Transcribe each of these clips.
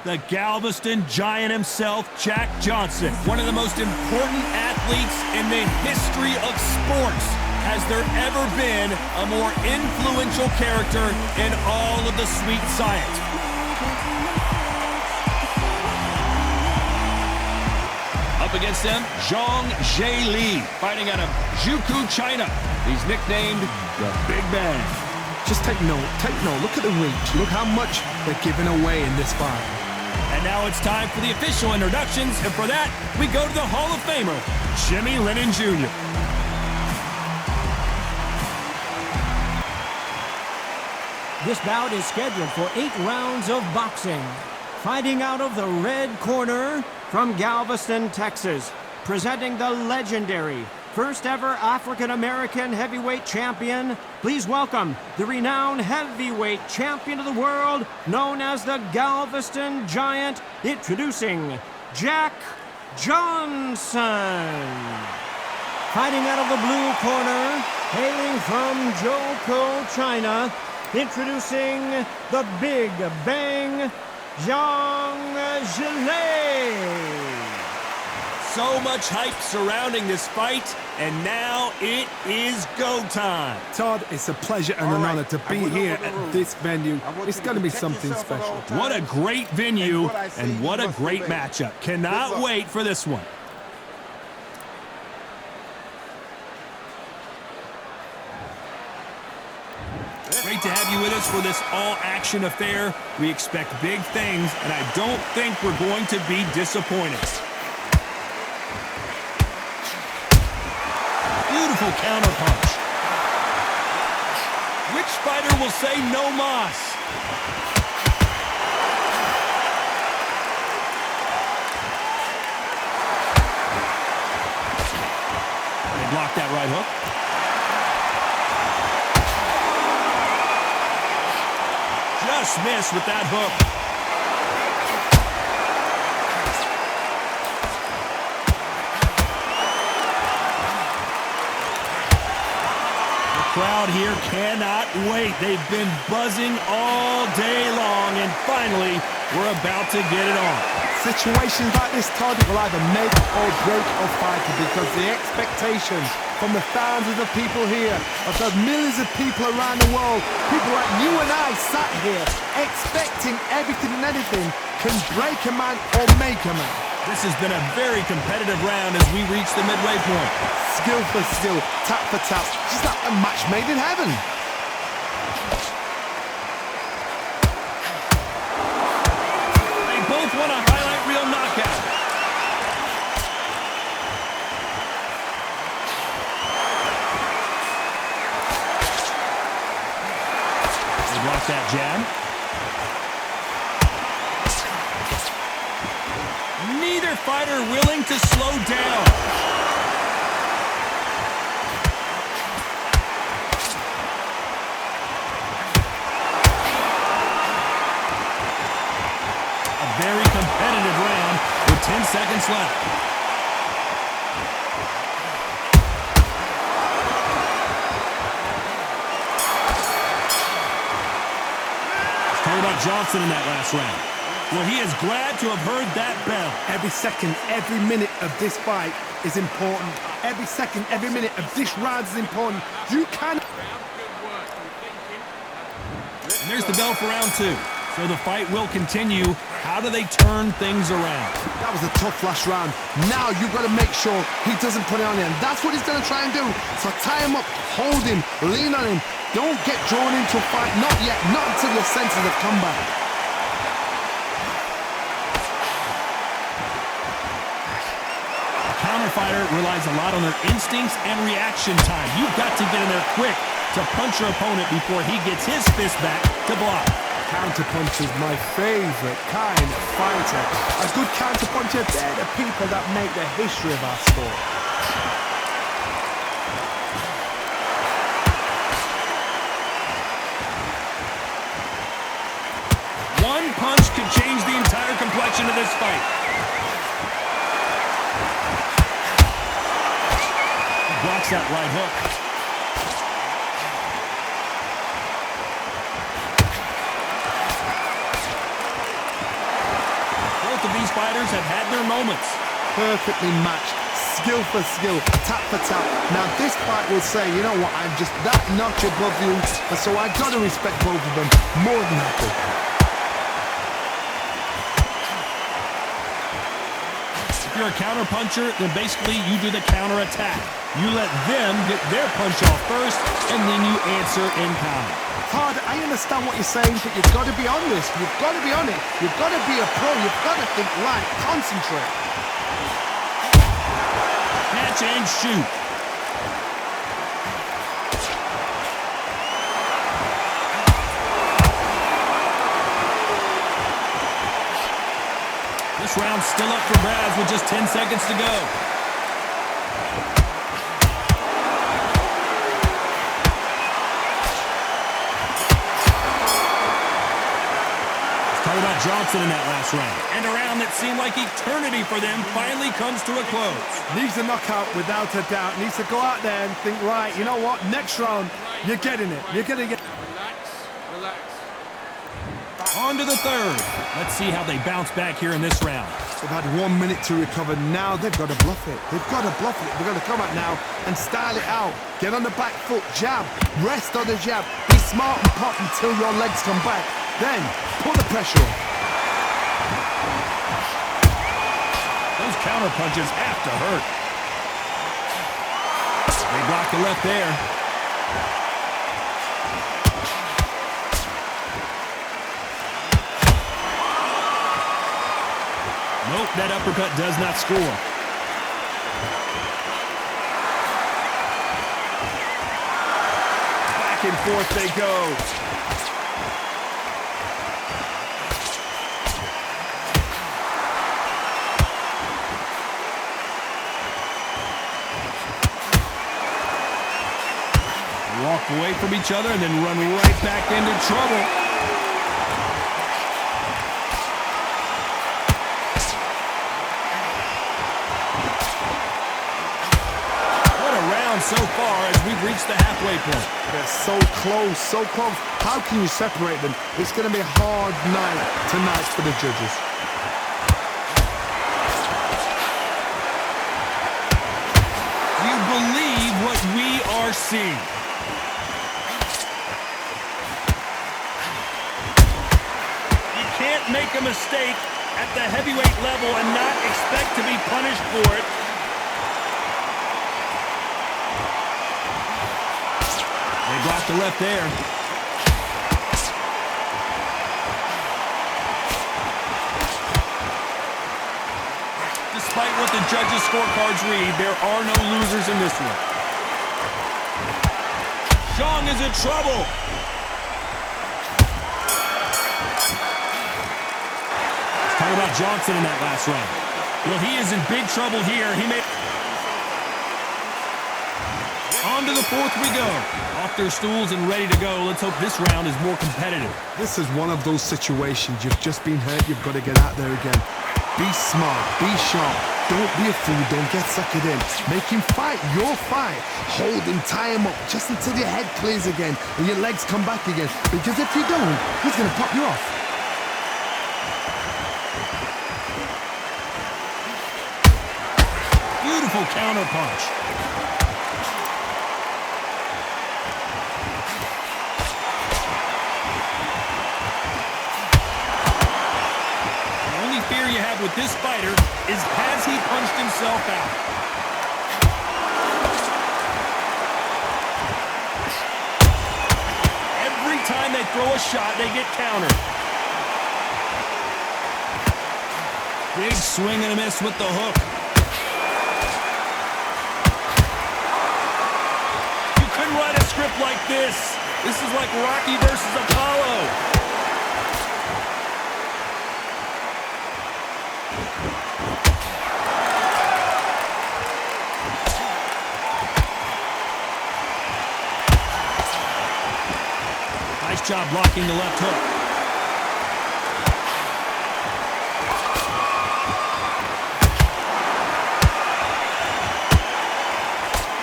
the Galveston Giant himself, Jack Johnson. One of the most important athletes in the history of sports. Has there ever been a more influential character in all of the sweet science? Up against them, Zhang Jie Li, fighting out of Zhukou, China. He's nicknamed the Big Bang. Just take note, look at the reach. Look how much they're giving away in this fight. And now it's time for the official introductions, and for that, we go to the Hall of Famer, Jimmy Lennon Jr. This bout is scheduled for 8 rounds of boxing. Fighting out of the red corner from Galveston, Texas, presenting the legendary first ever African-American heavyweight champion, please welcome the renowned heavyweight champion of the world, known as the Galveston Giant, introducing Jack Johnson. Fighting out of the blue corner, hailing from Zhukou, China, introducing the Big Bang, Zhang Jie Li. So much hype surrounding this fight, and now it is go time. Todd, it's a pleasure and an honor to be here at this venue. It's going to be something special. What a great venue, and what a great matchup. Cannot wait for this one. Great to have you with us for this all-action affair. We expect big things, and I don't think we're going to be disappointed. Beautiful counter punch. Which fighter will say no mas? They blocked that right hook. Just missed with that hook. The crowd here cannot wait. They've been buzzing all day long, and finally, we're about to get it on. Situations like this, Todd, will either make or break a fighter, because the expectations from the thousands of people here, of the millions of people around the world, people like you and I sat here expecting everything and anything, can break a man or make a man. This has been a very competitive round as we reach the midway point. Skill for skill, tap for tap, just like a match made in heaven. They both want a highlight reel knockout. They block that jab. Neither fighter willing to slow down. A very competitive round with 10 seconds left. Let's talk about Johnson in that last round. Well, he is glad to have heard that bell. Every second, every minute of this fight is important. Every second, every minute of this round is important. You can. And there's the bell for round 2. So the fight will continue. How do they turn things around? That was a tough last round. Now you've got to make sure he doesn't put it on him. That's what he's going to try and do. So tie him up, hold him, lean on him. Don't get drawn into a fight. Not yet. Not until your senses have come back. Fighter relies a lot on their instincts and reaction time. You've got to get in there quick to punch your opponent before he gets his fist back to block. Counterpunch is my favorite kind of fighter. A good counterpuncher, they're the people that make the history of our sport. One punch could change the entire complexion of this fight. Blocks that right hook. Both of these fighters have had their moments. Perfectly matched, skill for skill, tap for tap. Now this fight will say, you know what, I'm just that notch above you, and so I got to respect both of them more than happy. If you're a counter-puncher, then basically you do the counter-attack. You let them get their punch off first, and then you answer in kind. Todd, I understand what you're saying, but you've got to be on this. You've got to be on it. You've got to be a pro. You've got to think right. Concentrate. Catch and shoot. This round's still up for grabs with just 10 seconds to go. Talk about Johnson in that last round. And a round that seemed like eternity for them finally comes to a close. Needs a knockout without a doubt. Needs to go out there and think, right, you know what, next round, you're getting it. You're going to get... Relax. On to the third. Let's see how they bounce back here in this round. They've had 1 minute to recover. Now they've got to bluff it. They've got to bluff it. They've got to come out now and style it out. Get on the back foot, jab, rest on the jab. Be smart and pop until your legs come back. Then, put the pressure on. Those counter punches have to hurt. They block the left there. Nope, that uppercut does not score. Back and forth they go. Walk away from each other and then run right back into trouble. What a round so far as we've reached the halfway point. They're so close, so close. How can you separate them? It's going to be a hard night tonight for the judges. Do you believe what we are seeing? Can't make a mistake at the heavyweight level and not expect to be punished for it. They blocked the left there. Despite what the judges' scorecards read, there are no losers in this one. Zhang is in trouble. Talk about Johnson in that last round. Well, he is in big trouble here. He made... On to the fourth we go. Off their stools and ready to go. Let's hope this round is more competitive. This is one of those situations. You've just been hurt. You've got to get out there again. Be smart. Be sharp. Don't be a fool. Don't get suckered in. Make him fight your fight. Hold him, tie him up, just until your head clears again and your legs come back again. Because if you don't, he's going to pop you off. Beautiful counter punch. The only fear you have with this fighter is has he punched himself out? Every time they throw a shot, they get countered. Big swing and a miss with the hook. Write a script like this. This is like Rocky versus Apollo. Nice job blocking the left hook.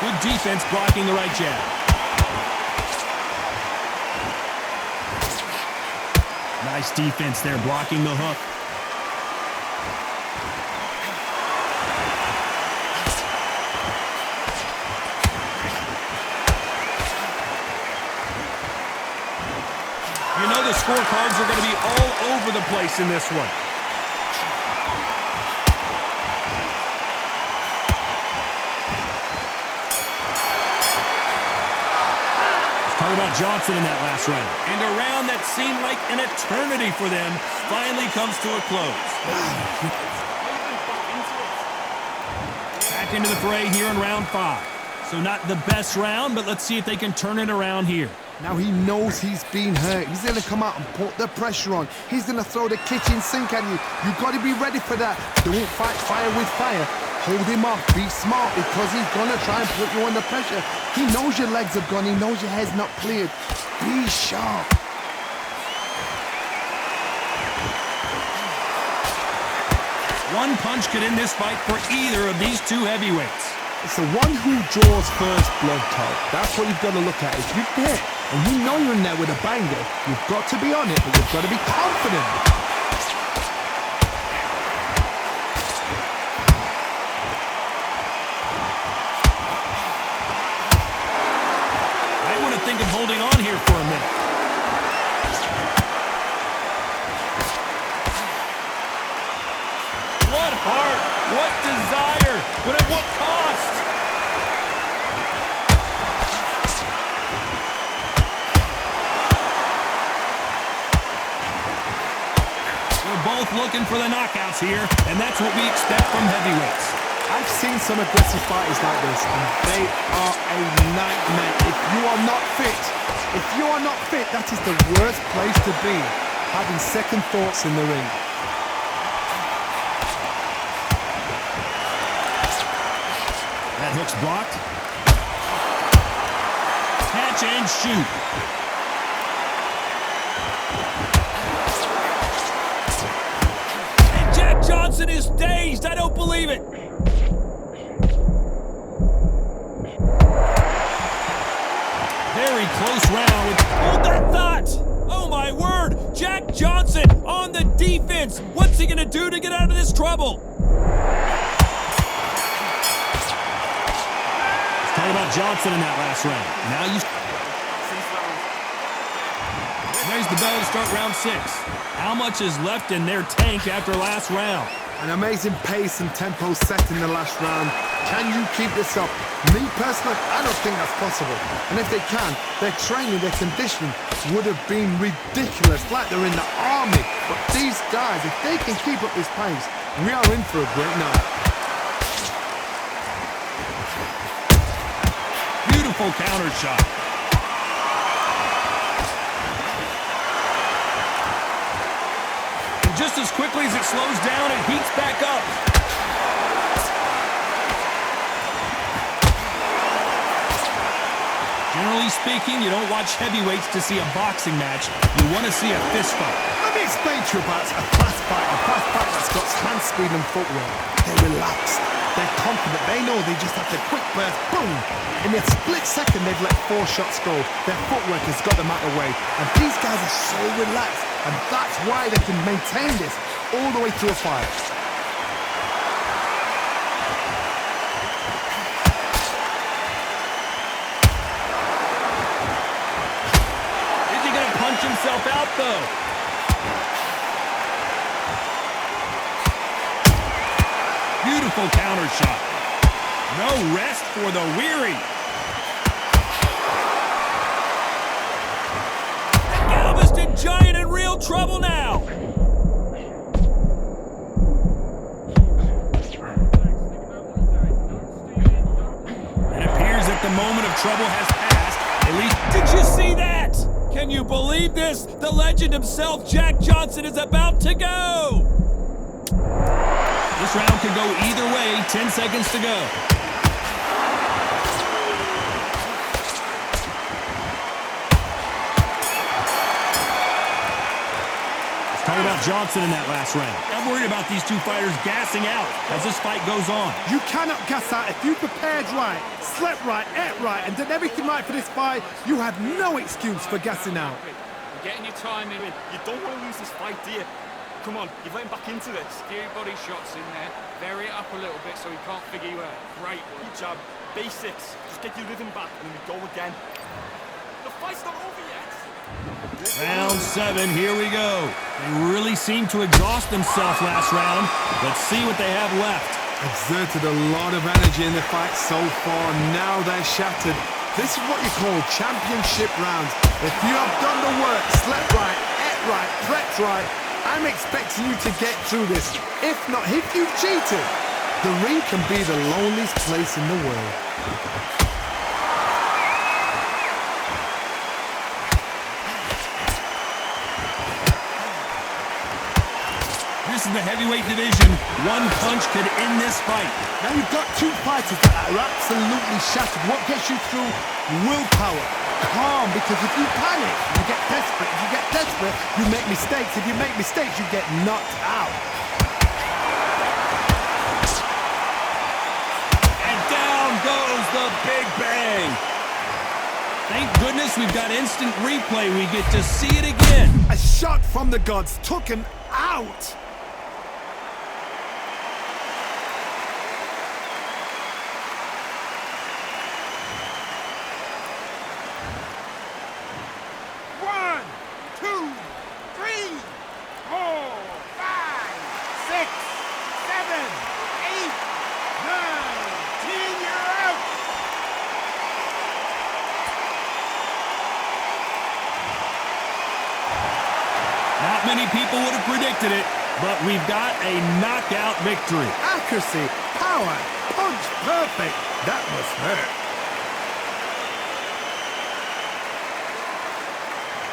Good defense blocking the right jab. Nice defense there, blocking the hook. You know the scorecards are going to be all over the place in this one. Talk about Johnson in that last round. And a round that seemed like an eternity for them finally comes to a close. Back into the fray here in round 5. So not the best round, but let's see if they can turn it around here. Now he knows he's been hurt. He's going to come out and put the pressure on. He's going to throw the kitchen sink at you. You've got to be ready for that. Don't fight fire with fire. Hold him off. Be smart because he's going to try and put you under pressure. He knows your legs have gone. He knows your head's not cleared. Be sharp. One punch could end this fight for either of these two heavyweights. It's the one who draws first blood, Todd. That's what you've got to look at. If you've hit and you know you're in there with a banger, you've got to be on it, but you've got to be confident. I want to think of holding on here for a minute. What heart, what desire, but at what cost? We're both looking for the knockouts here, and that's what we expect from heavyweights. I've seen some aggressive fighters like this, and they are a nightmare. If you are not fit, that is the worst place to be, having second thoughts in the ring. That hook's blocked. Catch and shoot. And Jack Johnson is dazed. I don't believe it. Very close round. Hold that thought. Oh, my word. Jack Johnson on the defense. What's he going to do to get out of this trouble? Talk about Johnson in that last round. Now you... There's the bell to start round 6. How much is left in their tank after last round? An amazing pace and tempo set in the last round. Can you keep this up? Me personally, I don't think that's possible. And if they can, their training, their conditioning would have been ridiculous, like they're in the army. But these guys, if they can keep up this pace, we are in for a great night. Beautiful counter shot. And just as quickly as it slows down, it heats back up. Generally speaking, you don't watch heavyweights to see a boxing match. You want to see a fist fight. Let me explain to you about a fast fight that's got hand speed and footwork. They're relaxed. They're confident. They know they just have to quick burst, boom. In a split second, they've let 4 shots go. Their footwork has got them out of the way. And these guys are so relaxed. And that's why they can maintain this all the way through a fight. Is he going to punch himself out, though? Beautiful counter shot. No rest for the weary. Galveston Giant in real trouble now. It appears that the moment of trouble has passed. At least, did you see that? Can you believe this? The legend himself, Jack Johnson, is about to go. This round could go either way. 10 seconds to go. Let's talk about Johnson in that last round. I'm worried about these two fighters gassing out as this fight goes on. You cannot gas out. If you prepared right, slept right, ate right, and did everything right for this fight, you have no excuse for gassing out. You're getting your time in. You don't want to lose this fight, do you? Come on, you've let him back into this. Few body shots in there. Vary it up a little bit so he can't figure you out. Great work. Good job. Basics. Just get your rhythm back and then we go again. The fight's not over yet. Round 7, here we go. They really seemed to exhaust themselves last round. Let's see what they have left. Exerted a lot of energy in the fight so far. Now they're shattered. This is what you call championship rounds. If you have done the work, slept right, ate right, prepped right, I'm expecting you to get through this. If not, if you've cheated, the ring can be the loneliest place in the world. This is the heavyweight division. One punch could end this fight. Now you've got two fighters that are absolutely shattered. What gets you through? Willpower. Calm, because if you panic, you get desperate. If you get desperate, you make mistakes. If you make mistakes, you get knocked out. And down goes the Big Bang. Thank goodness we've got instant replay. We get to see it again. A shot from the gods took him out. Not many people would have predicted it, but we've got a knockout victory. Accuracy, power, punch perfect. That must hurt.